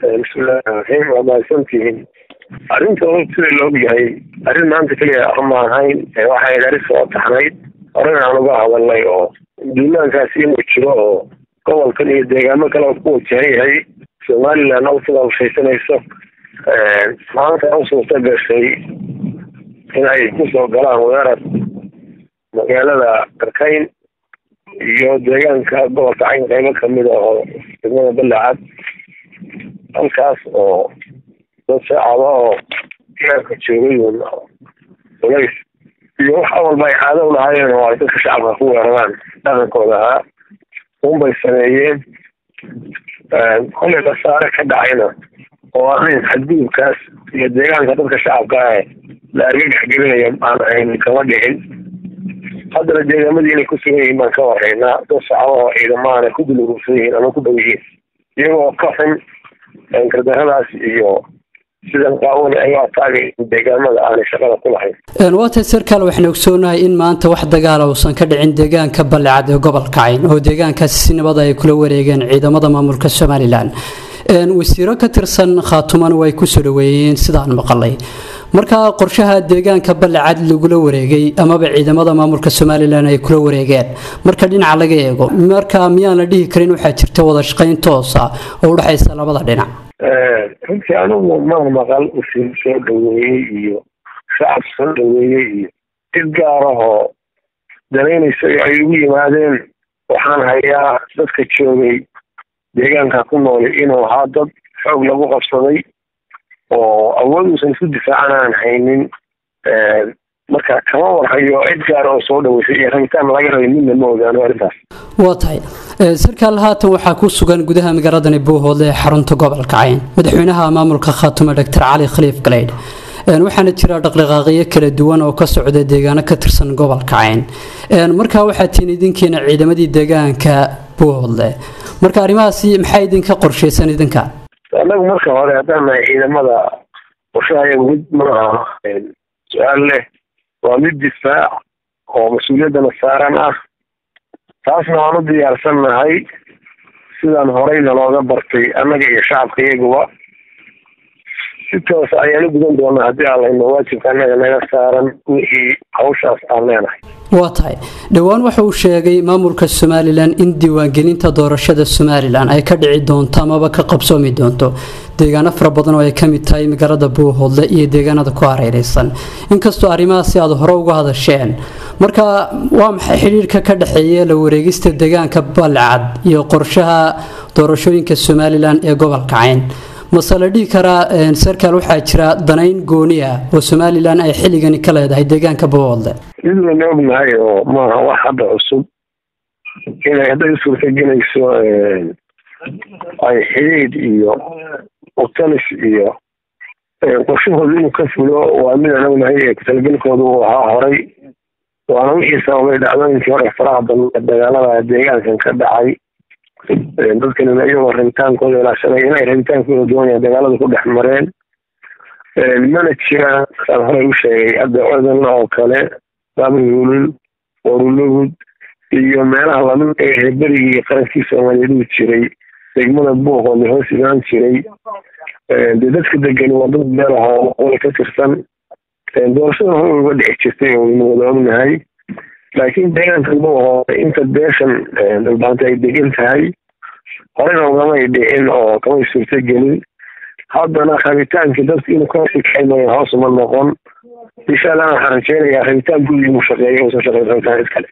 بسم الله الرحمن الرحيم. وما سنتين أرنت وقت اللوجي أرن ما أنت كلي أما هاي واحد يدرس وتحميد أرن على بعض والله أو دينا كاسين وشلو قول كلي دجاجة كلا قوة هي سؤال أنا أوصل شيء سنة يسوق ما أنت أوصل تبع شيء هنا يكون قلام ويرد مقالة كركين iyo deegaanka gobolka cayn qaybo kamid ah oo degmada Balcad halkaas oo dad shacab oo ka joogay walays iyo waxa walba ay caado u lahaayeen oo ay dadka shacabka ku weeraraan dhaqankooda bay sameeyeen kolay saare ka dhacayna oo ahayn xadgudubkaas iyo deegaanka dadka shacabka ah la argagax gelinayo aan ahayn kama dhicin هذا الجيل ما يجي كسره ما كوارهنا تصعوا إذا ما أنا كل الوصيين أنا كل بيجي يو كفن إن كده هذا يو سيدنا قاول أيوة طاري الجيل ما أنا شغال كل حين. الوقت السركل وإحنا وسونا إن ما أنت واحدة قال وصل كده عند جيران كبل عاد قبل كعين هو جيران كسين بضع يكل وريجان عيدا مضى مملكة الشمال الآن. وسيرة كترسن خاتمان ويكسر وين سدان مقلي. marka qorshaha deegaanka Balcad lagu la wareegay ama ciidamada maamulka Soomaaliland ay kula wareegeen marka dhinaca laga eego marka miyaan la dhihi karin waxa jirta wada shaqayn toos ah oo u dhaxaysa labada dhinac runtii anigu ma maqal soo dhaweeyay iyo shacab soo dhaweeyay iyo dad gaar ah oo dareynaysa ay ugu yimaadeen waxaan hayaa dadka joogay deegaanka ku nool inuu ahaa dad xoog lagu qabsaday oo awooduusan ku difaacanaan haynin marka kama warhayo cid gaar oo soo dhaweysay iyo rabitaan laga rabay midna ma ogaano arrintaas waa tahay sarkaal haatan waxaa ku sugan gudaha magaalada Buuhoodle ee xarunta gobolka Cayn madaxweynaha maamulka Khaatuma Dr. Cali Khaliif Galeyd waxaana jira dhaqdhaqaaqyo kala duwan oo ka socda deegaano ka tirsan gobolka Cayn marka waxaa tiin idinkeena ciidamadii deegaanka Buuhoodle marka arrimahaasi maxay idinka qorsheysan idinka anagu marka hore hadana ciidamada qorshaha mid ma su'aal leh waa mid difaac oo mas'uuliyadda saaran ah taasna waan u diyaarsanahay sidaan horeyna looga bartay annaga iyo shacabka iyaguba si toos ah ayaan u gudan doonaa haddii alla inoo waajibka annaga naga saaran wixii hawshaas aan leenahay waa tahay dhawaan waxa uu sheegay maamulka Soomaaliland in diiwaangelinta doorashada Soomaaliland ay ka dhici doonto ama ka qabsoomi doonto deegaano fara badan oo ay ka mid tahay magaalada Buuhoodle iyo deegaanada ku hareeraysan inkastoo arrimahaasi aad hore uga hadasheen marka waa maxay xiriirka ka dhaxeeya la wareegista deegaanka Balcad iyo qorshaha doorashooyinka Soomaaliland ee gobolka Cayn masala dhigi kara sarkaal waxaa jira danayn gooni ah oo Soomaaliland ay xilligan ka leedahay deegaanka Buuhoodle idin ognahay oo ma wax hadda cusub inay hadda suurta gelayso ay xiriid iyo otalis iyo qorshahooda inuu ka fulo waa mid aan ognahay ee talgalkooda uu ahaa horay waana wixii sababay dhacdooyinkii hore faraha badan dagaalada deegaankan ka dhacay dadkan iyagoo rabitaankooda ilaashanay inay rabitaankooda doonayaan dagaalada ku dhex mareen mana jiraan saan horey u sheegay hadda odan oo kale baabulul warulugud iyo meelaha lamid ee berigii qarankii Soomaaliyeed uu jiray degmada Buuhoodle hoos imaan jiray dadka degan waa dad meel oo ka tirsan doorashada hore uga dhici jirtay oo inuu ognahay laakiin deegaanka Buuhoodle inta beeshan dalbaanta ay degan tahay horena ugama dhicin oo kama suurta gelin haddana rabitaankii dadka inuu ka shaqeeyo hoos uma noqon insha Allah waxaan rajeynayaa rabitaan guud inuu shaqeeyo oo shaqeeyo rabitaan iskale